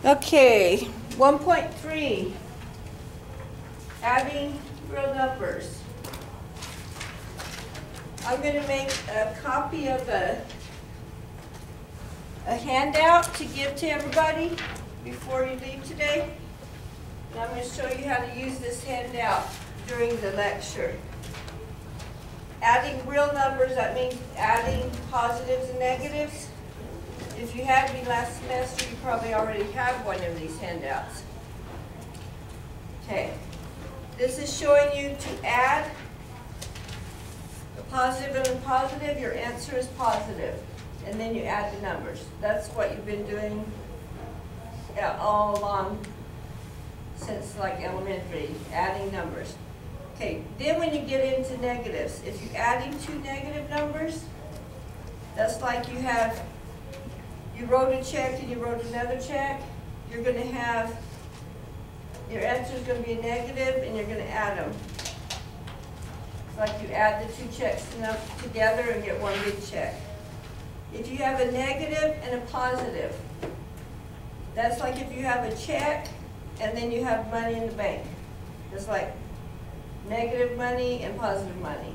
Okay, 1.3, adding real numbers. I'm going to make a copy of a handout to give to everybody before you leave today. And I'm going to show you how to use this handout during the lecture. Adding real numbers, that means adding positives and negatives. If you had me last semester, you probably already have one of these handouts. Okay, this is showing you to add a positive and a positive. Your answer is positive, and then you add the numbers. That's what you've been doing all along since like elementary, adding numbers. Okay, then when you get into negatives, if you're adding two negative numbers, that's like you wrote a check and you wrote another check, you're going to have, your answer is going to be a negative and you're going to add them. It's like you add the two checks together and get one big check. If you have a negative and a positive, that's like if you have a check and then you have money in the bank. It's like negative money and positive money.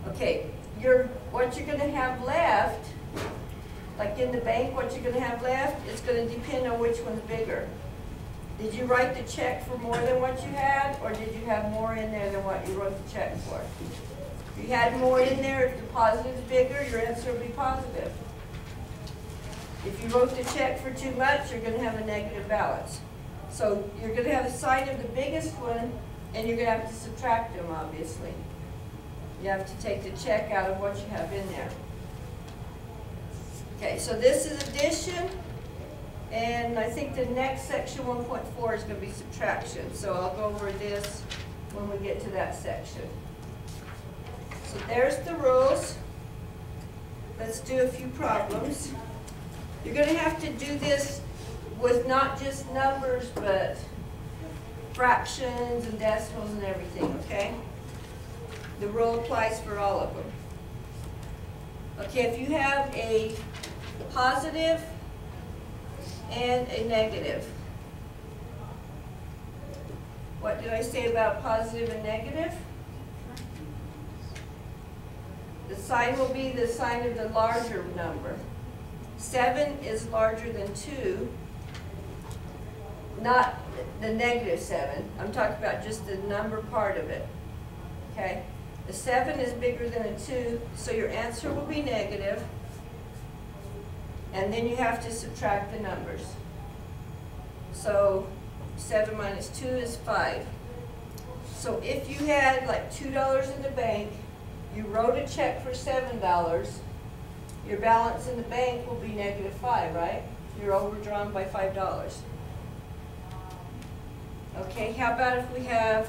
Okay, what you're going to have left, like in the bank, what you're going to have left, is going to depend on which one's bigger. Did you write the check for more than what you had, or did you have more in there than what you wrote the check for? If you had more in there, if the positive's bigger, your answer will be positive. If you wrote the check for too much, you're going to have a negative balance. So you're going to have a sign of the biggest one, and you're going to have to subtract them, obviously. You have to take the check out of what you have in there. Okay, so this is addition, and I think the next section, 1.4, is going to be subtraction. So I'll go over this when we get to that section. So there's the rules. Let's do a few problems. You're going to have to do this with not just numbers, but fractions and decimals and everything, okay? The rule applies for all of them. Okay, if you have a positive and a negative. What did I say about positive and negative? The sign will be the sign of the larger number. 7 is larger than 2, not the negative 7. I'm talking about just the number part of it. Okay? The 7 is bigger than a 2, so your answer will be negative. And then you have to subtract the numbers. So 7 minus 2 is 5. So if you had like $2 in the bank, you wrote a check for $7, your balance in the bank will be negative 5, right? You're overdrawn by $5. Okay, how about if we have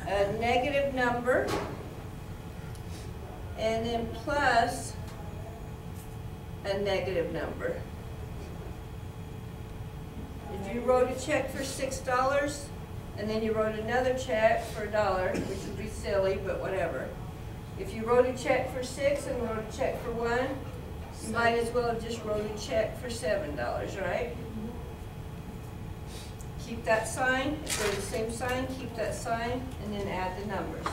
a negative number and then plus a negative number. If you wrote a check for $6 and then you wrote another check for $1, which would be silly, but whatever. If you wrote a check for 6 and wrote a check for 1, you might as well have just wrote a check for $7, right? Keep that sign, if they're the same sign, keep that sign, and then add the numbers.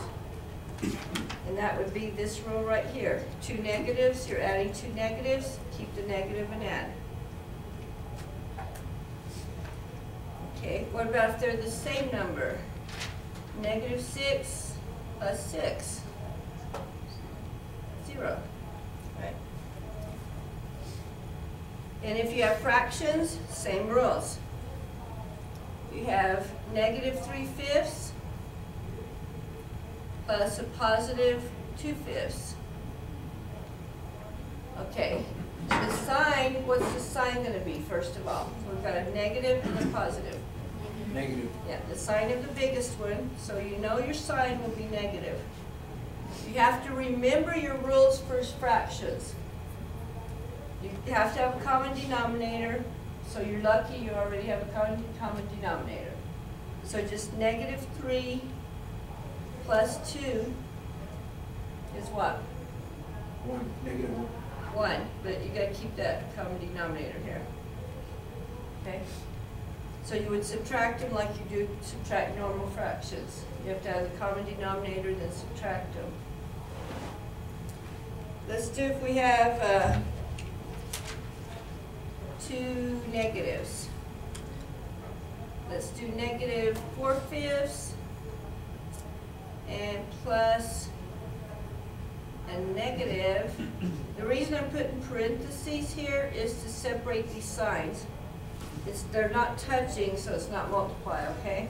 And that would be this rule right here. 2 negatives, you're adding 2 negatives, keep the negative and add. Okay, what about if they're the same number? Negative 6 plus 6. 0. Right? And if you have fractions, same rules. You have negative 3/5 plus a positive 2/5. Okay, the sign, what's the sign going to be first of all? So we've got a negative and a positive. Negative. Yeah, the sign of the biggest one, so you know your sign will be negative. You have to remember your rules for fractions. You have to have a common denominator. So you're lucky you already have a common denominator. So just negative 3 plus 2 is what? 1, negative 1. 1, but you got to keep that common denominator here. okay? So you would subtract them like you do subtract normal fractions. You have to have the common denominator, then subtract them. Let's do if we have 2 negatives. Let's do negative 4/5 and plus a negative. The reason I'm putting parentheses here is to separate these signs. They're not touching, so it's not multiply, okay?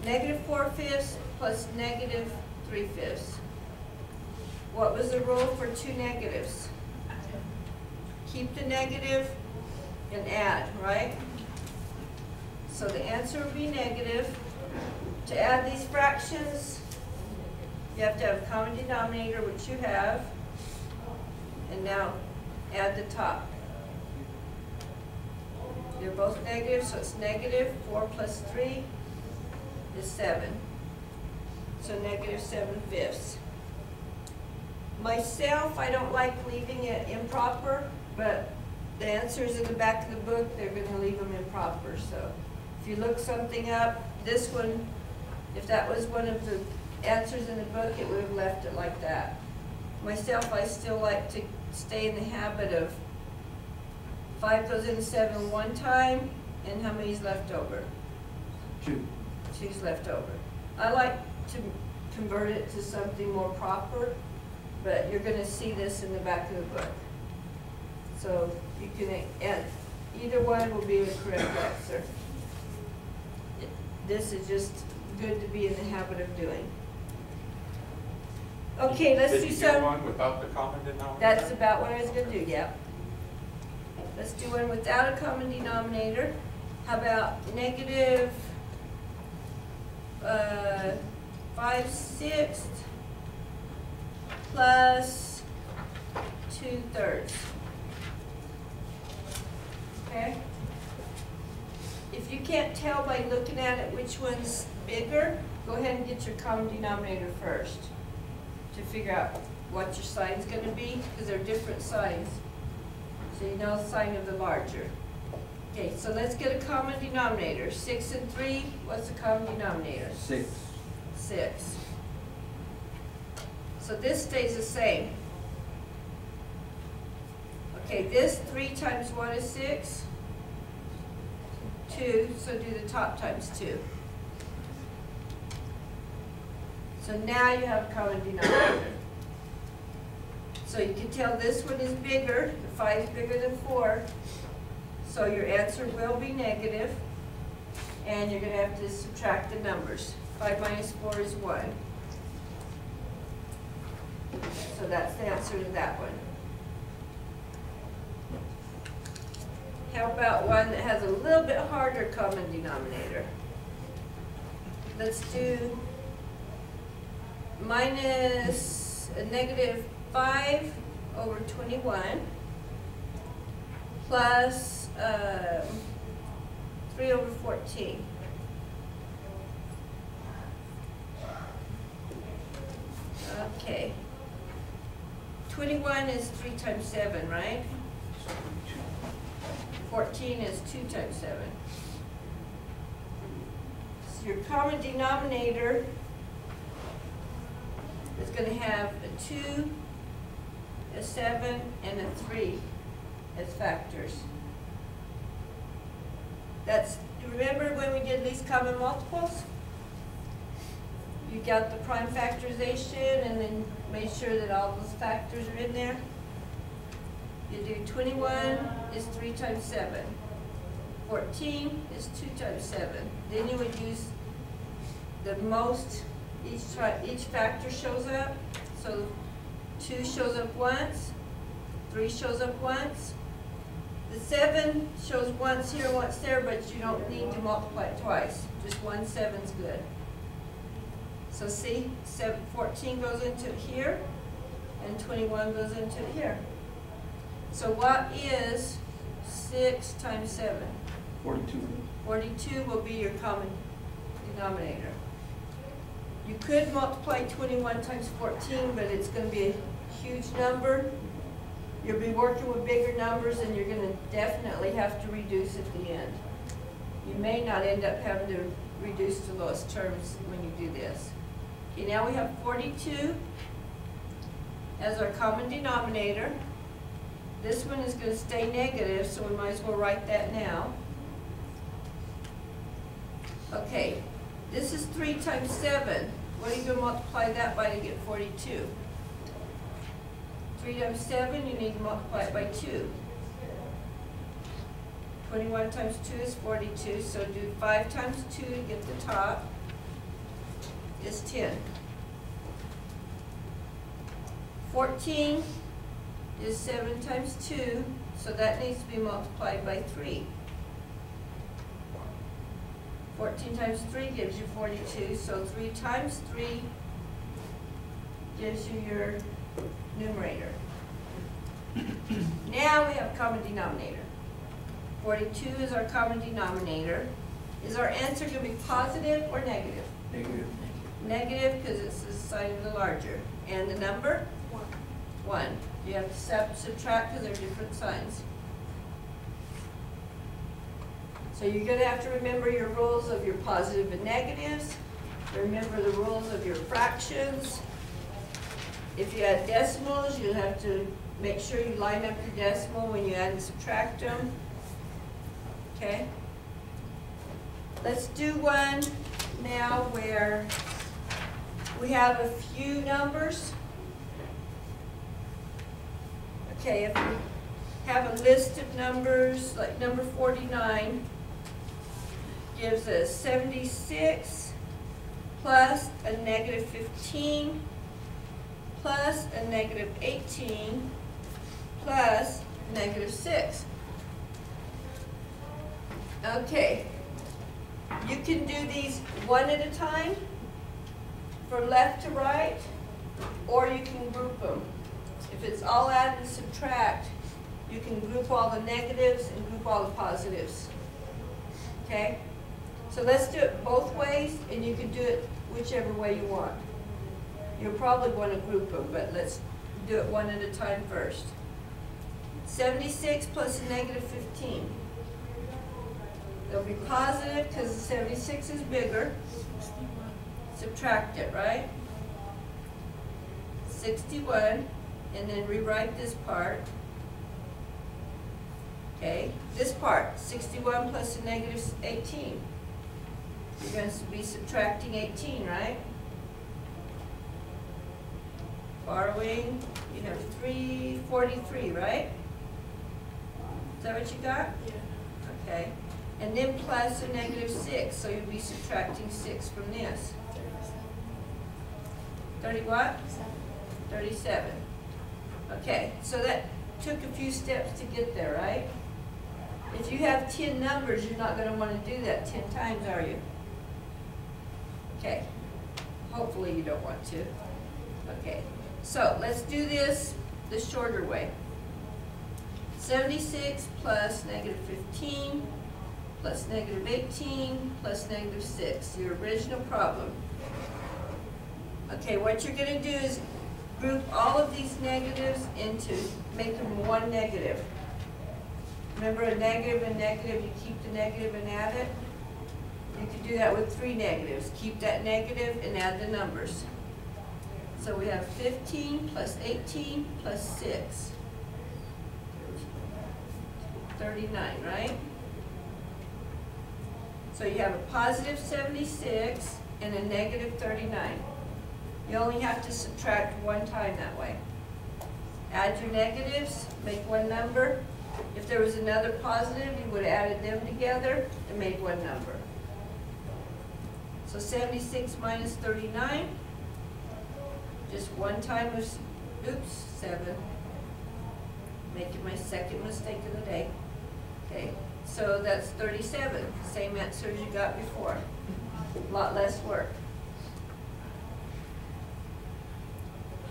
Negative 4/5 plus negative 3/5. What was the rule for 2 negatives? Keep the negative and add, right? So the answer would be negative. To add these fractions, you have to have a common denominator, which you have. And now add the top. They're both negative, so it's negative. 4 plus 3 is 7. So negative 7/5. Myself, I don't like leaving it improper, but the answers in the back of the book, they're going to leave them improper. So if you look something up, this one, if that was one of the answers in the book, it would have left it like that. Myself, I still like to stay in the habit of 5 goes into 7 one time, and how many's left over? 2. 2's left over. I like to convert it to something more proper, but you're going to see this in the back of the book. So you can add, either one will be the correct answer. This is just good to be in the habit of doing. Okay, let's do some. One without the common denominator? That's about what I was going to do, yeah. Let's do one without a common denominator. How about negative 5/6 plus 2/3. Okay? If you can't tell by looking at it which one's bigger, go ahead and get your common denominator first to figure out what your sign's going to be, because they're different signs. So you know the sign of the larger. Okay, so let's get a common denominator. 6 and 3, what's the common denominator? 6. 6. So this stays the same. Okay, this 3 times 1 is 6. 2, so do the top times 2. So now you have a common denominator. So you can tell this one is bigger, the 5 is bigger than 4, so your answer will be negative, and you're going to have to subtract the numbers. 5 minus 4 is 1. So that's the answer to that one. How about one that has a little bit harder common denominator? Let's do minus a negative 5 over 21 plus 3 over 14. Okay. 21 is 3 times 7, right? 14 is 2 times 7. So your common denominator is going to have a 2, a 7, and a 3 as factors. That's, remember when we did least common multiples? You got the prime factorization and then made sure that all those factors are in there. You do 21 is 3 times 7. 14 is 2 times 7. Then you would use the most, each factor shows up. So 2 shows up once, 3 shows up once. The 7 shows once here, once there, but you don't need to multiply it twice. Just one 7's good. So see, 14 goes into here, and 21 goes into here. So what is 6 times 7? 42. 42 will be your common denominator. You could multiply 21 times 14, but it's going to be a huge number, You'll be working with bigger numbers and you're gonna definitely have to reduce at the end. You may not end up having to reduce the lowest terms when you do this. Okay, now we have 42 as our common denominator. This one is gonna stay negative, so we might as well write that now. Okay, this is 3 times 7. What are you going to multiply that by to get 42? 3 times 7, you need to multiply it by 2. 21 times 2 is 42, so do 5 times 2 to get the top, is 10. 14 is 7 times 2, so that needs to be multiplied by 3. 14 times 3 gives you 42, so 3 times 3 gives you your numerator. Now we have common denominator. 42 is our common denominator. Is our answer going to be positive or negative? Negative. Negative because it's the sign of the larger. And the number? 1. You have to subtract because they're different signs. So you're going to have to remember your rules of your positive and negatives. Remember the rules of your fractions. If you add decimals, you'll have to make sure you line up your decimal when you add and subtract them. Okay? Let's do one now where we have a few numbers. Okay, if we have a list of numbers, like number 49, gives us 76 plus a negative 15 plus a negative 18 plus negative 6. Okay, you can do these one at a time, from left to right, or you can group them. If it's all add and subtract, you can group all the negatives and group all the positives. Okay? So let's do it both ways, and you can do it whichever way you want. You'll probably want to group them, but let's do it one at a time first. 76 plus a negative 15. They'll be positive because the 76 is bigger. Subtract it, right? 61, and then rewrite this part. Okay, this part, 61 plus a negative 18. You're going to be subtracting 18, right? Borrowing, you have 343, right? Is that what you got? Yeah. Okay. And then plus a negative 6, so you'll be subtracting 6 from this. 30 what? 37. Okay, so that took a few steps to get there, right? If you have 10 numbers, you're not going to want to do that 10 times, are you? Okay, hopefully you don't want to. Okay, so let's do this the shorter way. 76 plus negative 15 plus negative 18 plus negative 6, your original problem. Okay, what you're going to do is group all of these negatives into, make them one negative. Remember, a negative and negative, you keep the negative and add it. You could do that with 3 negatives. Keep that negative and add the numbers. So we have 15 plus 18 plus 6. 39, right? So you have a positive 76 and a negative 39. You only have to subtract one time that way. Add your negatives, make one number. If there was another positive, you would have added them together and made one number. So 76 minus 39, just one time was, oops, 7. Making my second mistake of the day. Okay, so that's 37, same answer as you got before. A lot less work.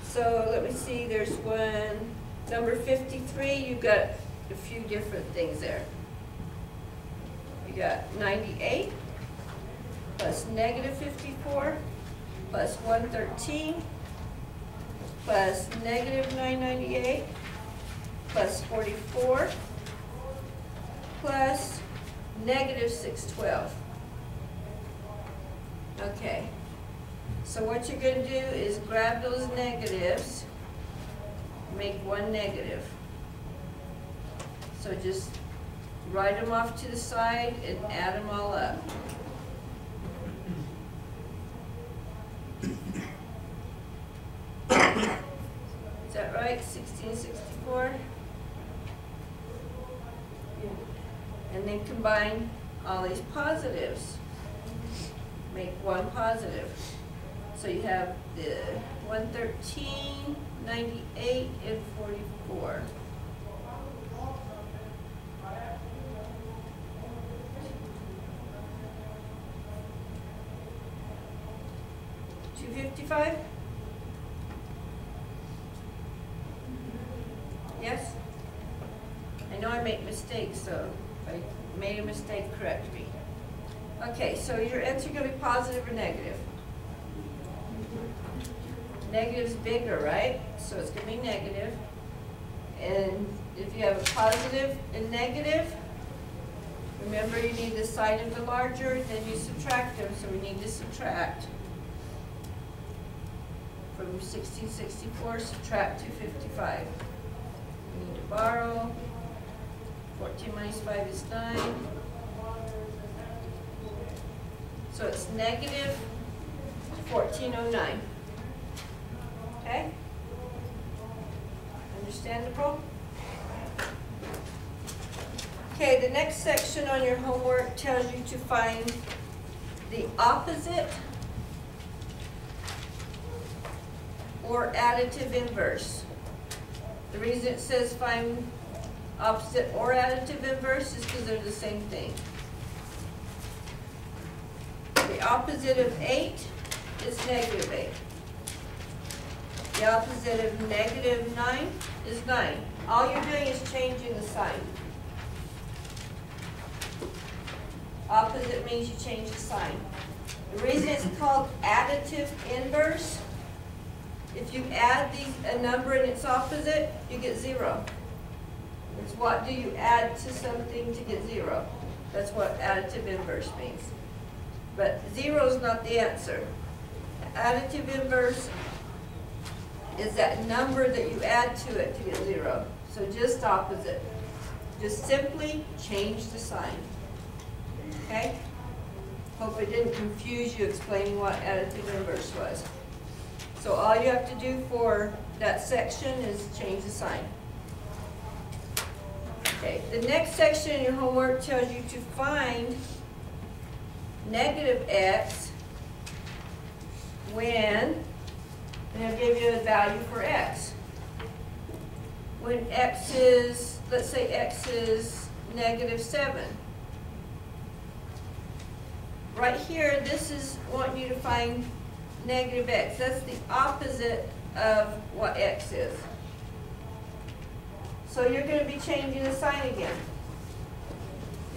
So let me see, there's one, number 53, you've got a few different things there. You got 98 plus negative 54 plus 113 plus negative 998 plus 44 plus negative 612. Okay, so what you're going to do is grab those negatives, make one negative. So just write them off to the side and add them all up. Is that right? 1664? And then combine all these positives. Make one positive. So you have the 113, 98, and 44. $255? Yes? I know I make mistakes, so if I made a mistake, correct me. Okay, so your answer is going to be positive or negative? Negative's bigger, right? So it's going to be negative. And if you have a positive and negative, remember you need the sign of the larger, then you subtract them, so we need to subtract. From 1664, subtract 255. We need to borrow. 14 minus 5 is 9. So it's negative 1409. Okay? Understandable? Okay, the next section on your homework tells you to find the opposite or additive inverse. The reason it says find opposite or additive inverse is because they're the same thing. The opposite of 8 is negative 8. The opposite of negative 9 is 9. All you're doing is changing the sign. Opposite means you change the sign. The reason it's called additive inverse, if you add a number and its opposite, you get 0. It's what do you add to something to get 0. That's what additive inverse means. But 0 is not the answer. Additive inverse is that number that you add to it to get 0. So just opposite. Just simply change the sign. Okay? Hope it didn't confuse you explaining what additive inverse was. So all you have to do for that section is change the sign. Okay, the next section in your homework tells you to find negative x when, and I'll give you a value for x. When x is, let's say x is negative 7. Right here, this is wanting you to find negative x. That's the opposite of what x is. So you're going to be changing the sign again.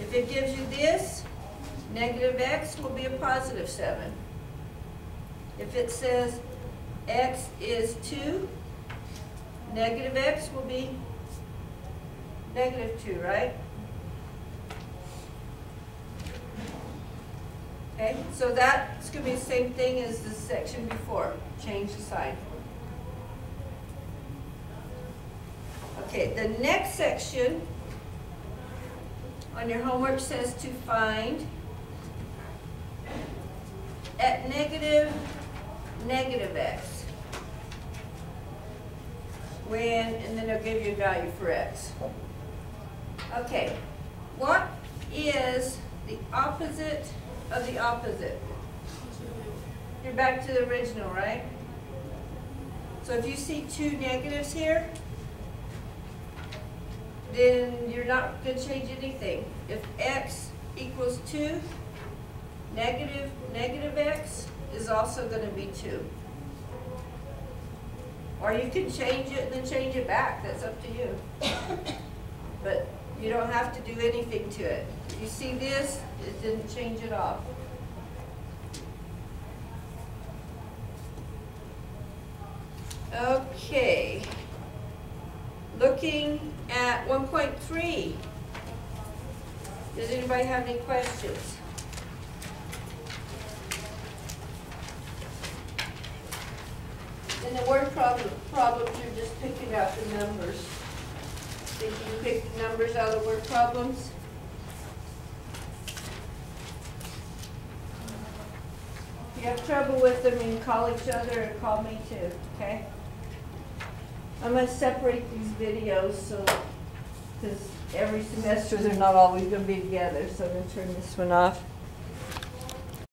If it gives you this, negative x will be a positive 7. If it says x is 2, negative x will be negative 2, right? Okay, so that's going to be the same thing as the section before. Change the sign. Okay, the next section on your homework says to find at negative x. When, and then they'll give you a value for x. Okay, what is the opposite of the opposite? You're back to the original, right? So if you see 2 negatives here, then you're not going to change anything. If x equals 2, negative x is also going to be 2. Or you can change it and then change it back. That's up to you. But you don't have to do anything to it. If you see this, it didn't change it off. Okay. Looking at 1.3. Does anybody have any questions? In the word problems, you're just picking out the numbers. Did you pick the numbers out of the word problems? If you have trouble with them, you can call each other or call me too, okay? I'm going to separate these videos so, because every semester they're not always going to be together, so I'm going to turn this one off.